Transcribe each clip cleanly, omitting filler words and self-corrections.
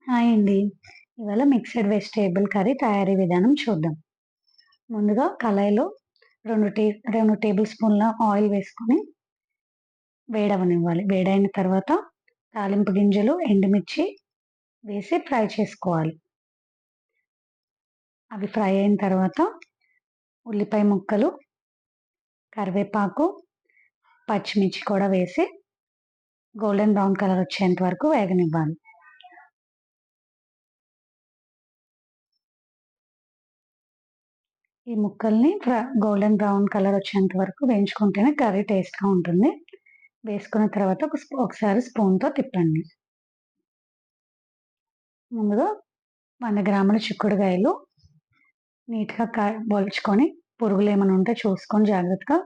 Hi అండి. ఇవాళ mixed vegetable curry తయారీ విధానం చూద్దాం. ముందుగా కళాయిలో 2 టేబుల్ స్పూన్ల ఆయిల్ వేసుకొని వేడవ్వనివ్వాలి. వేడైన తర్వాత తాలింపు గింజలు, ఎండుమిర్చి వేసి ఫ్రై చేసుకోవాలి. అవి ఫ్రై అయిన తర్వాత ఉల్లిపాయ ముక్కలు, కరివేపాకు, పచ్చిమిర్చి కూడా వేసి గోల్డెన్ బ్రౌన్ కలర్ వచ్చేంత వరకు వేగనివ్వాలి. ఈ ముక్కల్ని గోల్డెన్ బ్రౌన్ కలర్ వచ్చేంత వరకు వేయించుకుంటేనే కర్రీ టేస్ట్‌గా ఉంటుంది. వేసుకున్న తర్వాత ఒకసారి స్పూన్‌తో తిప్పండి. ముందుగా 100 గ్రాముల చిక్కుడుగాయలు నీట్‌గా ఒలుచుకొని పురుగులేమైనా ఉంటే చూసుకొని జాగ్రత్తగా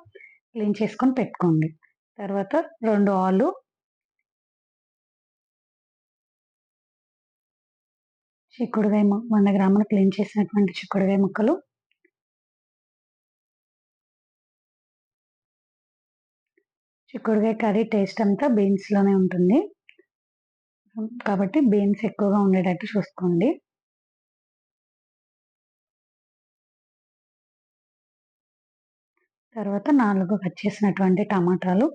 క్లీన్ చేసుకొని పెట్టుకోండి. తర్వాత 2 ఆలు, చిక్కుడుగాయ 100 గ్రాములు క్లీన్ చేసినటువంటి చిక్కుడుగాయ ముక్కలు, చిక్కుడుగాయ కర్రీ టేస్ట్ అంతా బీన్స్‌లోనే ఉంటుంది. కాబట్టి బీన్స్ ఎక్కువగా ఉండేటట్టు చూసుకోండి. తర్వాత 4 కట్ చేసినటువంటి టమాటాలు,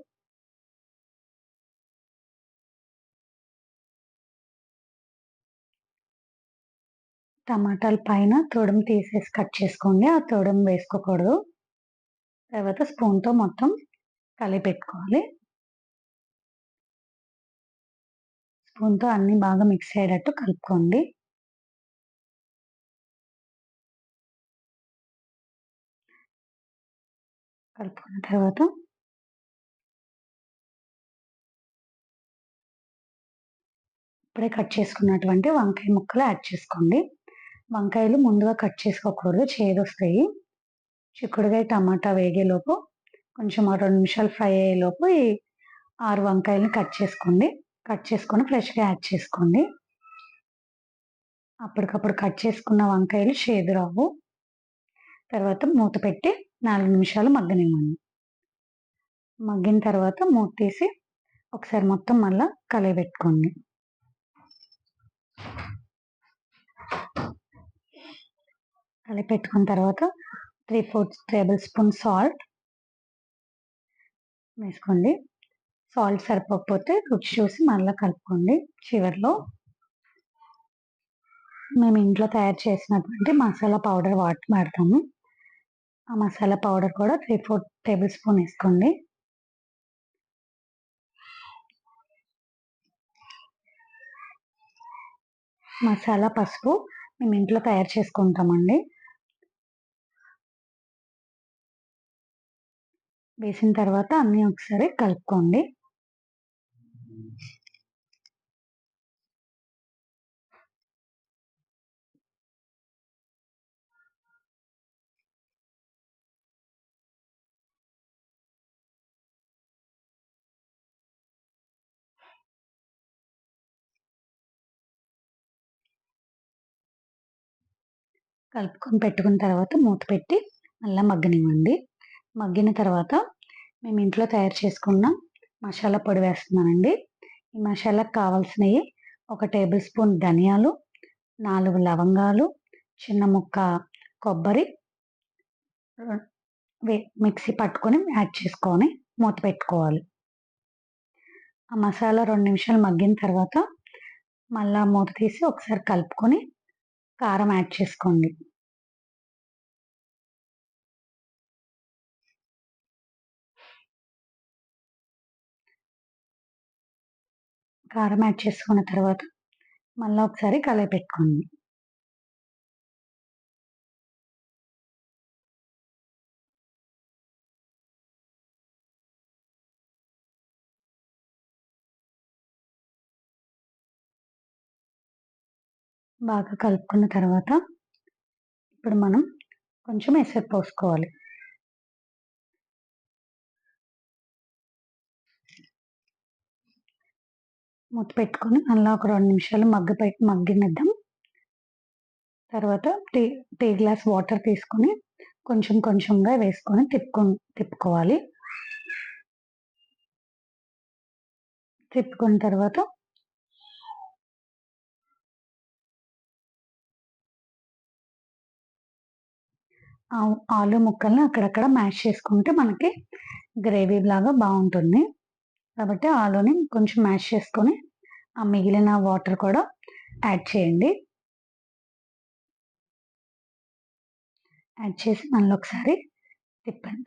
టమాటాల పైన తొడుము తీసేసి కట్ చేసుకోండి. ఆ తొడుము వేసుకోకూడదు. తర్వాత స్పూన్‌తో మొత్తం కలిపెట్టుకోవాలి. స్పూన్‌తో అన్నీ బాగా మిక్స్ అయ్యేటట్టు కలుపుకోండి. కలుపుకున్న తర్వాత ఇప్పుడే కట్ చేసుకున్నటువంటి వంకాయ ముక్కలు యాడ్ చేసుకోండి. వంకాయలు ముందుగా కట్ చేసుకోకూడదు, చేదొస్తాయి. చిక్కుడుగాయ, టమాటా వేగేలోపు కొంచెం 2 నిమిషాలు ఫ్రై అయ్యేలోపు ఈ 6 వంకాయలని కట్ చేసుకోండి. కట్ చేసుకొని ఫ్రెష్‌గా యాడ్ చేసుకోండి. అప్పటికప్పుడు కట్ చేసుకున్న వంకాయలు చేదు రావు. తర్వాత మూత పెట్టి 4 నిమిషాలు మగ్గనివ్వండి. మగ్గిన తర్వాత మూత తీసి ఒకసారి మొత్తం మళ్ళా కలియబెట్టుకోండి. కలిపెట్టుకున్న తర్వాత 3/4 టేబుల్ స్పూన్ సాల్ట్ వేసుకోండి. సాల్ట్ సరిపోకపోతే రుచి చూసి మళ్ళా కలుపుకోండి. చివరిలో మేము ఇంట్లో తయారు చేసినటువంటి మసాలా పౌడర్ వాడతాము. ఆ మసాలా పౌడర్ కూడా 3/4 టేబుల్ స్పూన్ వేసుకోండి. మసాలా, పసుపు మేము ఇంట్లో తయారు చేసుకుంటామండి. వేసిన తర్వాత అన్నీ ఒకసారి కలుపుకోండి. కలుపుకొని పెట్టుకున్న తర్వాత మూత పెట్టి మళ్ళా మగ్గనివ్వండి. మగ్గిన తర్వాత మేము ఇంట్లో తయారు చేసుకున్న మసాలా పొడి వేస్తున్నానండి. ఈ మసాలాకు కావాల్సినవి 1 టేబుల్ స్పూన్ ధనియాలు, 4 లవంగాలు, చిన్న ముక్క కొబ్బరి మిక్సీ పట్టుకొని యాడ్ చేసుకొని మూత పెట్టుకోవాలి. ఆ మసాలా 2 నిమిషాలు మగ్గిన తర్వాత మళ్ళా మూత తీసి ఒకసారి కలుపుకొని కారం యాడ్ చేసుకోండి. కారం యాడ్ చేసుకున్న తర్వాత మళ్ళా ఒకసారి కలియపెట్టుకోండి. బాగా కలుపుకున్న తర్వాత ఇప్పుడు మనం కొంచెం ఎసరు పోసుకోవాలి. మూత పెట్టుకొని అలా ఒక 2 నిమిషాలు మగ్గనిద్దాం. తర్వాత టీ గ్లాస్ వాటర్ తీసుకొని కొంచెం కొంచెంగా వేసుకొని తిప్పుకోవాలి. తిప్పుకున్న తర్వాత ఆలు ముక్కల్ని అక్కడక్కడ మ్యాష్ చేసుకుంటే మనకి గ్రేవీ లాగా బాగుంటుంది. కాబట్టి ఆలుని కొంచెం మ్యాష్ చేసుకొని ఆ మిగిలిన వాటర్ కూడా యాడ్ చేయండి. యాడ్ చేసి మళ్ళీ ఒకసారి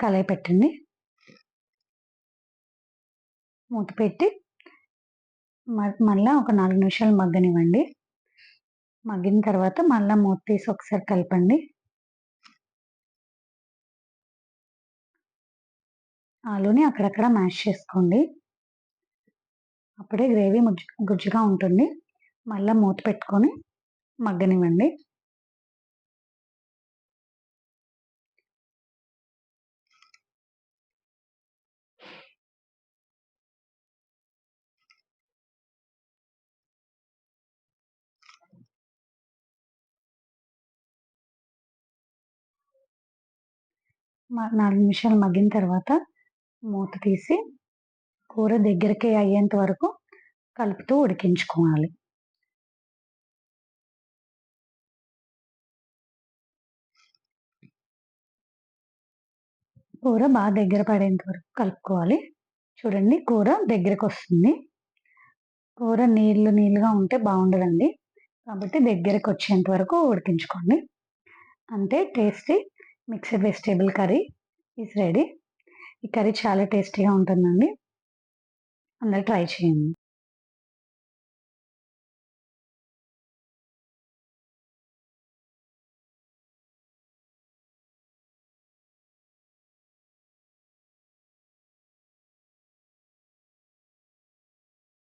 కలయి పెట్టండి. మూత పెట్టి మళ్ళా ఒక 4 నిమిషాలు మగ్గనివ్వండి. మగ్గిన తర్వాత మళ్ళా మూత తీసి ఒకసారి కలపండి. ఆలుని అక్కడక్కడ మ్యాష్ చేసుకోండి. అప్పుడే గ్రేవీ గుజ్జుగా ఉంటుంది. మళ్ళా మూత పెట్టుకొని మగ్గనివ్వండి. మ 4 నిమిషాలు మగ్గిన తర్వాత మూత తీసి కూర దగ్గరికి అయ్యేంత వరకు కలుపుతూ ఉడికించుకోవాలి. కూర బాగా దగ్గర పడేంత వరకు కలుపుకోవాలి. చూడండి కూర దగ్గరకొస్తుంది. కూర నీళ్ళుగా ఉంటే బాగుండదండి. కాబట్టి దగ్గరకొచ్చేంత వరకు ఉడికించుకోండి. అంతే, tasty mixed vegetable curry is ready. ఈ కర్రీ చాలా టేస్టీగా ఉంటుందండి. అందరూ ట్రై చేయండి.